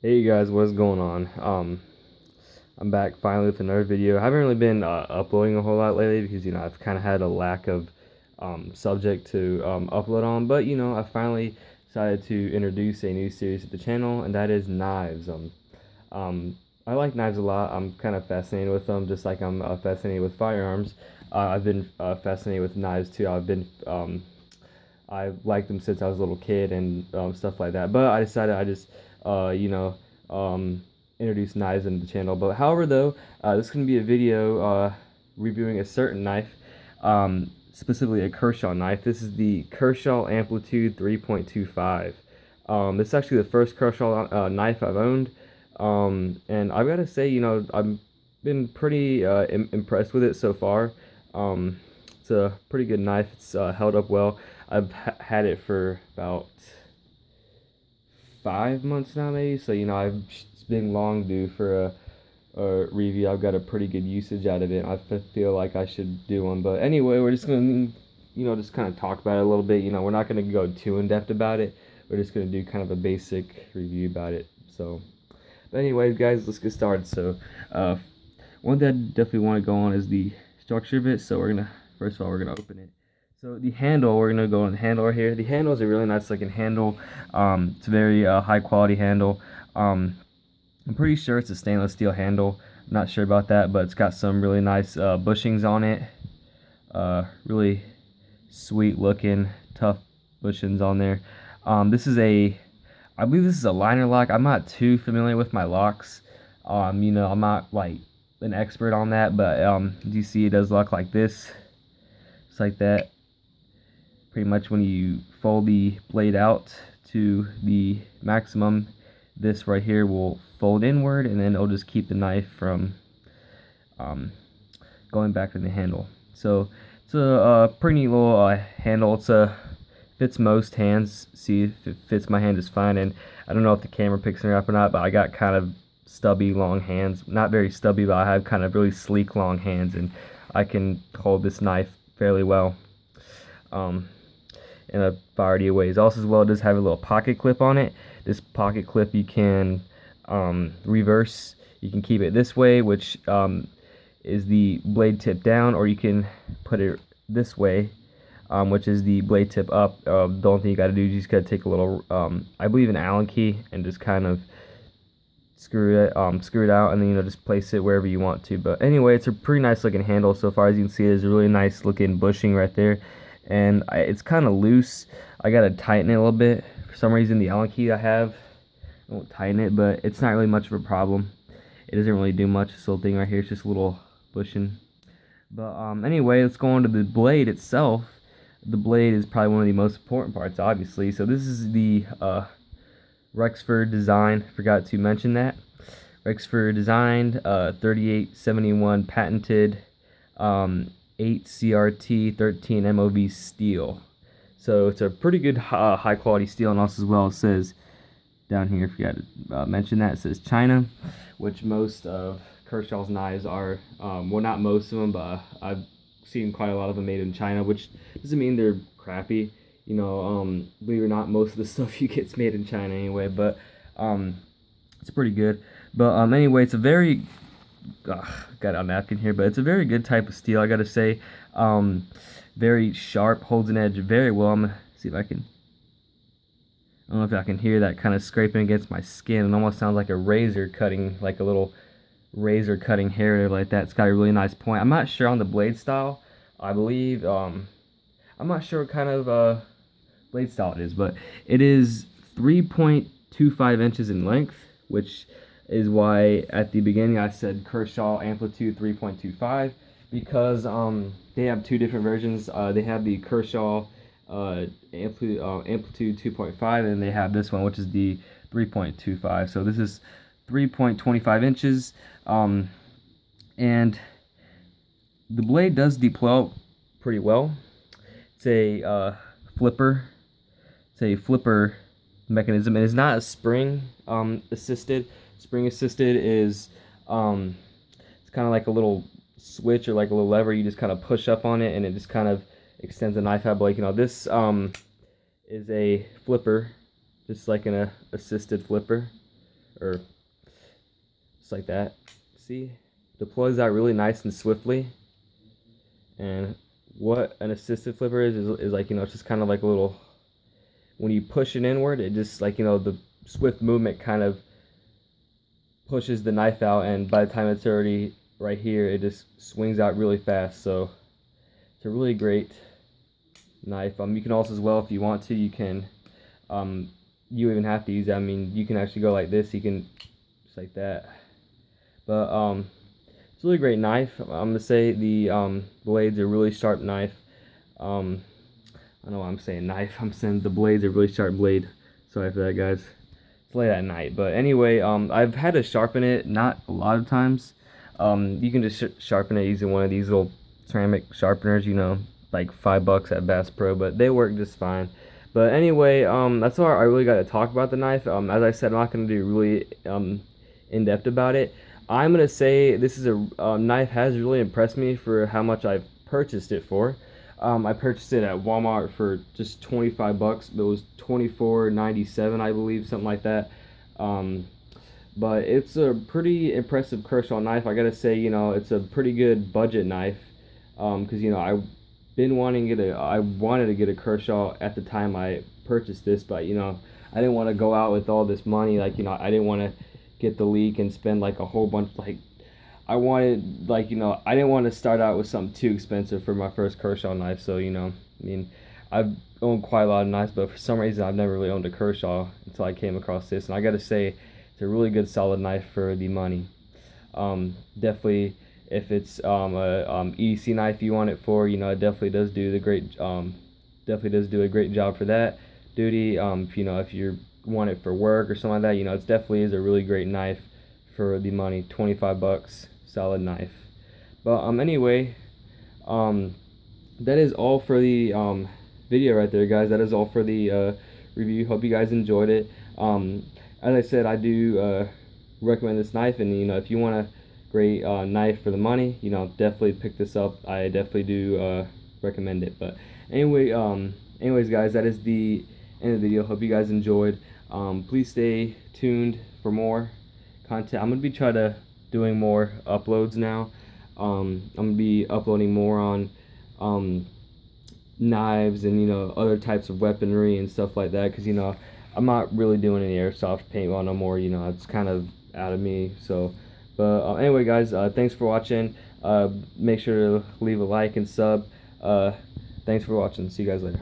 Hey guys, what's going on? I'm back finally with another video. I haven't really been uploading a whole lot lately because I've kind of had a lack of subject to upload on. But I finally decided to introduce a new series to the channel, and that is knives. Um, I like knives a lot. I'm kind of fascinated with them, just like I'm fascinated with firearms. I've been fascinated with knives too. I've liked them since I was a little kid and stuff like that. But I decided I just, uh, you know, um, introduce knives into the channel. But however, though, this is going to be a video reviewing a certain knife, specifically a Kershaw knife. This is the Kershaw Amplitude 3.25. This is actually the first Kershaw knife I've owned. And I've got to say, I've been pretty impressed with it so far. It's a pretty good knife. It's held up well. I've had it for about 5 months now, maybe. So I've it's been long due for a review. I've got a pretty good usage out of it. I feel like I should do one. But anyway, we're just gonna just kind of talk about it a little bit. We're not gonna go too in depth about it. We're just gonna do kind of a basic review about it. So, but anyways, guys, let's get started. So, one thing I definitely want to go on is the structure of it. So first of all, we're gonna open it. So the handle, we're gonna go on the handle right here. The handle is a really nice looking handle. It's a very high quality handle. I'm pretty sure it's a stainless steel handle. I'm not sure about that, but it's got some really nice bushings on it. Really sweet looking, tough bushings on there. I believe this is a liner lock. I'm not too familiar with my locks. I'm not like an expert on that, but you see it does look like this. It's like that. Pretty much when you fold the blade out to the maximum, this right here will fold inward, and then it'll just keep the knife from going back to the handle. So it's a pretty neat little handle. Fits most hands. See, if it fits my hand just fine. And I don't know if the camera picks it up or not, but I got kind of stubby long hands. Not very stubby, but I have kind of really sleek long hands, and I can hold this knife fairly well. In a variety of ways. Also, as well, it does have a little pocket clip on it. This pocket clip you can reverse. You can keep it this way, which is the blade tip down, or you can put it this way, which is the blade tip up. The only thing you got to do is you just got to take a little, I believe, an Allen key, and just kind of screw it out, and then just place it wherever you want to. But anyway, it's a pretty nice looking handle so far. As you can see, there's a really nice looking bushing right there, and it's kind of loose. I gotta tighten it a little bit. For some reason, the Allen key I won't tighten it, but it's not really much of a problem. It doesn't really do much. This little thing right here is just a little bushing. But anyway, let's go on to the blade itself. The blade is probably one of the most important parts, obviously. So this is the Rexford design. Forgot to mention that. Rexford designed, 3871 patented, 8 CRT, 13 MOV steel. So it's a pretty good high quality steel, and also as well it says down here, forgot to mention that, it says China, which most of Kershaw's knives are. Well, not most of them, but I've seen quite a lot of them made in China, which doesn't mean they're crappy. Believe it or not, most of the stuff you get's made in China anyway, but it's pretty good. But anyway, it's a very got a napkin here, but it's a very good type of steel, I gotta say. Very sharp, holds an edge very well. I'm gonna see if I can. I don't know if I can hear that kind of scraping against my skin. It almost sounds like a razor cutting, like a little razor cutting hair like that. It's got a really nice point. I'm not sure on the blade style. I believe I'm not sure what kind of blade style it is, but it is 3.25 inches in length, which is why at the beginning I said Kershaw Amplitude 3.25, because they have two different versions. They have the Kershaw Amplitude 2.5, and they have this one, which is the 3.25. So this is 3.25 inches, and the blade does deploy pretty well. It's a flipper. It's a flipper mechanism. It is not a spring assisted. Spring assisted is it's kind of like a little switch or like a little lever. You just kind of push up on it, and it just kind of extends the knife out. But like this is a flipper, just like an assisted flipper. or just like that. See, deploys out really nice and swiftly. And what an assisted flipper is like, you know, it's just kind of like a little, when you push it inward, it just like, you know, the swift movement kind of pushes the knife out, and by the time it's already right here, it just swings out really fast. So it's a really great knife. You can also, as well, if you want to, you can, you even have to use it. I mean, you can actually go like this, you can just like that. But it's a really great knife. I'm gonna say the blades are really sharp knife. I don't know why I'm saying knife. I'm saying the blades are really sharp blade. Sorry for that, guys. It's late at night, but anyway, I've had to sharpen it, not a lot of times. You can just sharpen it using one of these little ceramic sharpeners, you know, like $5 at Bass Pro, but they work just fine. But anyway, that's all I really got to talk about the knife. As I said, I'm not going to do really in depth about it. I'm gonna say this is a knife has really impressed me for how much I've purchased it for. I purchased it at Walmart for just $25. It was $24.97, I believe, something like that. But it's a pretty impressive Kershaw knife. I gotta say, you know, it's a pretty good budget knife. Because you know, I wanted to get a Kershaw at the time I purchased this, but you know, I didn't want to go out with all this money. Like, you know, I didn't want to get the leak and spend like a whole bunch. Like, I wanted, like, you know, I didn't want to start out with something too expensive for my first Kershaw knife. So, you know, I mean, I've owned quite a lot of knives, but for some reason I've never really owned a Kershaw until I came across this, and I gotta say it's a really good solid knife for the money. Definitely, if it's a EDC knife you want it for, you know, it definitely does do a great job for that duty. If, you know, if you want it for work or something like that, you know, it definitely is a really great knife for the money. $25, solid knife. But anyway, that is all for the video right there, guys. That is all for the review. Hope you guys enjoyed it. As I said, I do recommend this knife, and you know, if you want a great knife for the money, you know, definitely pick this up. I definitely do recommend it. But anyway, anyways, guys, that is the end of the video. Hope you guys enjoyed. Please stay tuned for more content. I'm gonna be doing more uploads now. I'm gonna be uploading more on knives and, you know, other types of weaponry and stuff like that, because, you know, I'm not really doing any airsoft paintball no more. You know, it's kind of out of me. So, but anyway, guys, thanks for watching. Make sure to leave a like and sub. Thanks for watching. See you guys later.